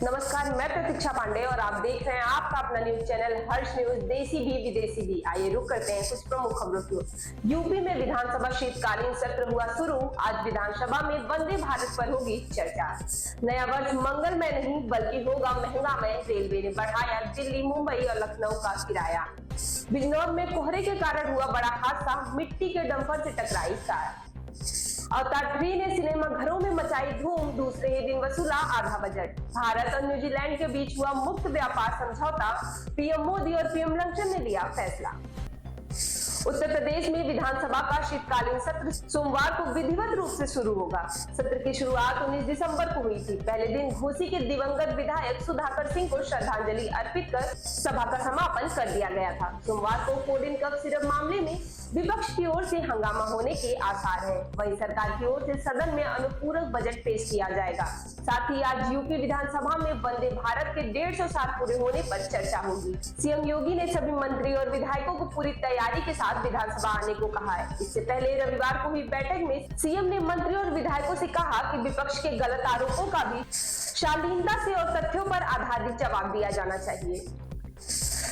नमस्कार, मैं प्रतीक्षा पांडे और आप देख रहे हैं आपका अपना न्यूज चैनल हर्ष न्यूज, देसी भी विदेशी भी। आइए रुक करते हैं कुछ प्रमुख खबरों की। यूपी में विधानसभा शीतकालीन सत्र हुआ शुरू। आज विधानसभा में वंदे भारत पर होगी चर्चा। नया वर्ष मंगलमय नहीं बल्कि होगा महंगामय। रेलवे ने बढ़ाया दिल्ली, मुंबई और लखनऊ का किराया। बिजनौर में कोहरे के कारण हुआ बड़ा हादसा, मिट्टी के डंपर से टकराई कार। अवतार 3 ने सिनेमा घरों में मचाई धूम, दूसरे ही दिन वसूला आधा बजट। भारत और न्यूजीलैंड के बीच हुआ मुक्त व्यापार समझौता, पीएम मोदी और पीएम लंचन ने लिया फैसला। उत्तर प्रदेश में विधानसभा का शीतकालीन सत्र सोमवार को विधिवत रूप से शुरू होगा। सत्र की शुरुआत 19 दिसंबर को हुई थी। पहले दिन घोसी के दिवंगत विधायक सुधाकर सिंह को श्रद्धांजलि अर्पित कर सभा का समापन कर दिया गया था। सोमवार को फूड इन कप सिरप मामले में विपक्ष की ओर से हंगामा होने के आसार हैं। वहीं सरकार की ओर से सदन में अनुपूरक बजट पेश किया जाएगा। साथ ही आज यूपी विधानसभा में वंदे भारत के 150 साल पूरे होने पर चर्चा होगी। सीएम योगी ने सभी मंत्री और विधायकों को पूरी तैयारी के साथ विधानसभा आने को कहा है। इससे पहले रविवार को हुई बैठक में सीएम ने मंत्री और विधायकों से कहा कि विपक्ष के गलत आरोपों का भी शालीनता से और तथ्यों पर आधारित जवाब दिया जाना चाहिए।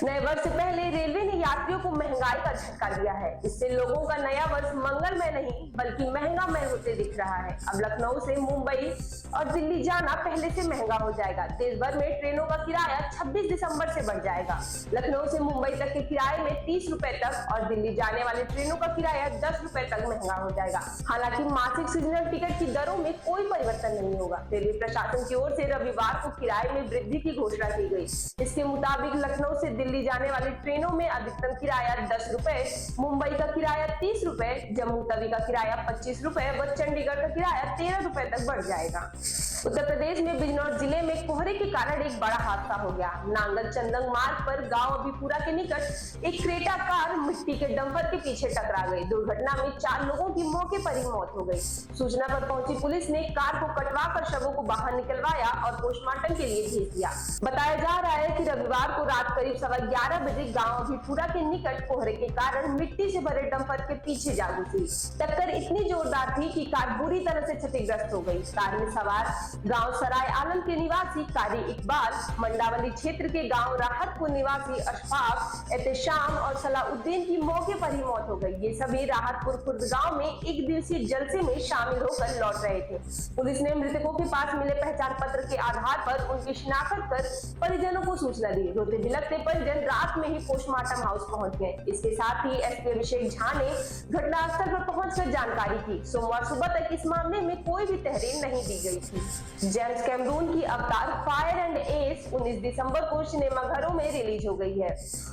नए वर्ष से पहले रेलवे ने यात्रियों को महंगाई का झटका दिया है। इससे लोगों का नया वर्ष मंगलमय नहीं बल्कि महंगामय होते दिख रहा है। अब लखनऊ से मुंबई और दिल्ली जाना पहले से महंगा हो जाएगा। देश भर में ट्रेनों का किराया 26 दिसंबर से बढ़ जाएगा। लखनऊ से मुंबई तक के किराए में 30 रुपए तक और दिल्ली जाने वाले ट्रेनों का किराया 10 रुपए तक महंगा हो जाएगा। हालांकि मासिक सीजनल टिकट की दरों में कोई परिवर्तन नहीं होगा। रेलवे प्रशासन की ओर से रविवार को किराए में वृद्धि की घोषणा की गई। इसके मुताबिक लखनऊ से दिल्ली जाने वाली ट्रेनों में अधिकतम किराया 10 रुपए, मुंबई का किराया 30 रुपए, जम्मू तवी का किराया 25 रुपए व चंडीगढ़ का किराया 13 रुपए तक बढ़ जाएगा। उत्तर प्रदेश में बिजनौर जिले में कोहरे के कारण एक बड़ा हादसा हो गया। नांगल चंदंग मार्ग पर गांव अभिपुरा के निकट एक क्रेटा कार मिट्टी के डंपर के पीछे टकरा गई। दुर्घटना में 4 लोगों की मौके पर ही मौत हो गई। सूचना पर पहुंची पुलिस ने कार को कटवाकर शवों को बाहर निकलवाया और पोस्टमार्टम के लिए भेज दिया। बताया जा रहा है कि रविवार को रात करीब 11:15 बजे गांव अभिपुरा के निकट कोहरे के कारण मिट्टी से भरे डंपर के पीछे जा घुसी। टक्कर इतनी जोरदार थी कि कार बुरी तरह से क्षतिग्रस्त हो गई। कार में सवार गांव सराय आलम के निवासी कारी इकबाल, मंडावली क्षेत्र के गांव राहतपुर निवासी अशफाक, एहतेशाम और सलाउद्दीन की मौके पर ही मौत हो गई। ये सभी राहतपुर खुर्द गांव में एक दिवसीय जलसे में शामिल होकर लौट रहे थे। पुलिस ने मृतकों के पास मिले पहचान पत्र के आधार पर उनकी शिनाख्त कर परिजनों को सूचना दी। रोते बिलखते परिजन रात में ही पोस्टमार्टम हाउस पहुंच गए। इसके साथ ही एसपी अभिषेक झा ने घटनास्थल पर पहुंचकर जानकारी की। सोमवार सुबह तक इस मामले में कोई भी तहरीर नहीं दी गई थी। जेम्स कैमरून की अवतार फायर एंड एस 19 दिसंबर को सिनेमा घरों में रिलीज हो गई है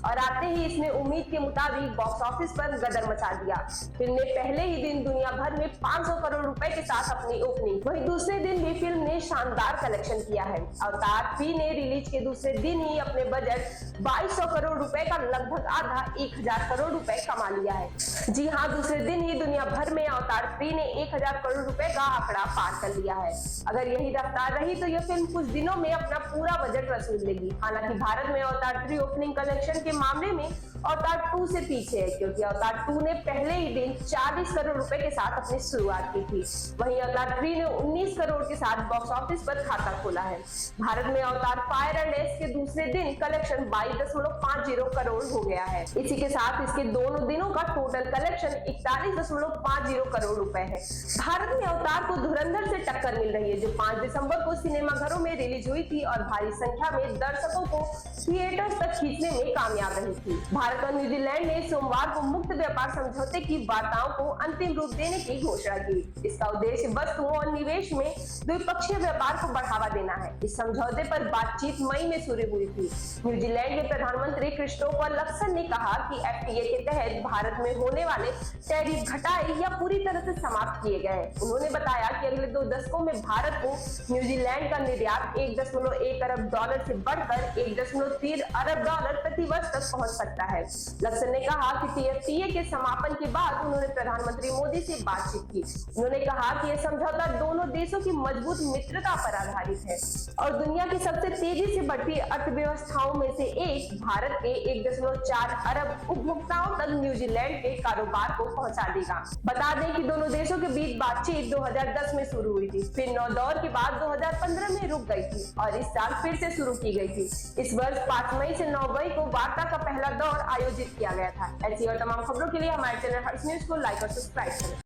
और आते ही इसने उम्मीद के मुताबिक बॉक्स ऑफिस पर गदर मचा दिया। फिल्म ने पहले ही दिन दुनिया भर में 500 करोड़ रुपए के साथ अपनी ओपनिंग, वहीं दूसरे दिन भी फिल्म ने शानदार कलेक्शन किया है। अवतार 3 ने रिलीज के दूसरे दिन ही अपने बजट 2200 करोड़ रुपए का लगभग आधा 1000 करोड़ रुपए कमा लिया है। जी हाँ, दूसरे दिन ही दुनिया भर में अवतार 3 ने 1000 करोड़ रुपए का आंकड़ा पार कर लिया है। अगर यही रफ्तार रही तो यह फिल्म कुछ दिनों में अपना पूरा बजट वसूल लेगी। हालांकि भारत में अवतार 3 ओपनिंग कलेक्शन के मामले में अवतार 2 से पीछे है, क्योंकि अवतार 2 ने पहले ही दिन 40 करोड़ रुपए के साथ अपनी शुरुआत की थी। वहीं अवतार 3 ने 19 करोड़ के साथ बॉक्स ऑफिस पर खाता खोला है। भारत में अवतार फायर एंड एस के दूसरे दिन कलेक्शन 22.50 करोड़ हो गया है। इसी के साथ इसके दोनों दिनों का टोटल कलेक्शन 41.50 करोड़ रुपए है। भारत में अवतार को धुरंधर से टक्कर मिल रही है, जो 5 दिसंबर को सिनेमा घरों में रिलीज हुई थी और भारी संख्या में दर्शकों को थिएटर्स तक खींचने में कामयाब रही थी। भारत और न्यूजीलैंड ने सोमवार को मुक्त व्यापार समझौते की वार्ताओं को अंतिम रूप देने की घोषणा की। इसका उद्देश्य वस्तुओं और निवेश में द्विपक्षीय व्यापार को बढ़ावा देना है। इस समझौते पर बातचीत मई में शुरू हुई थी। न्यूजीलैंड के प्रधानमंत्री क्रिस्टोफर लक्सन ने कहा कि एफटीए के तहत भारत में होने वाले टैरिफ घटाए या पूरी तरह से समाप्त किए गए। उन्होंने बताया कि अगले 2 दशकों में भारत को न्यूजीलैंड का निर्यात 1.1 अरब डॉलर से बढ़कर 1.3 अरब डॉलर प्रति वर्ष तक पहुंच सकता है। लक्सन ने कहा कि टीएफटीए के समापन के बाद उन्होंने प्रधानमंत्री मोदी से बातचीत की। उन्होंने कहा कि यह समझौता दोनों देशों की मजबूत मित्रता पर आधारित है और दुनिया की सबसे तेजी से बढ़ती अर्थव्यवस्थाओं में से एक भारत के 1.4 अरब उपभोक्ताओं तक न्यूजीलैंड के कारोबार को पहुंचा देगा। बता दें कि दोनों देशों देशों के बीच बातचीत 2010 में शुरू हुई थी, फिर 9 दौर के बाद 2015 में रुक गई थी और इस साल फिर से शुरू की गई थी। इस वर्ष 5 मई से 9 मई को वार्ता का पहला दौर आयोजित किया गया था। ऐसी और तमाम खबरों के लिए हमारे चैनल हर्ष न्यूज को लाइक और सब्सक्राइब करें।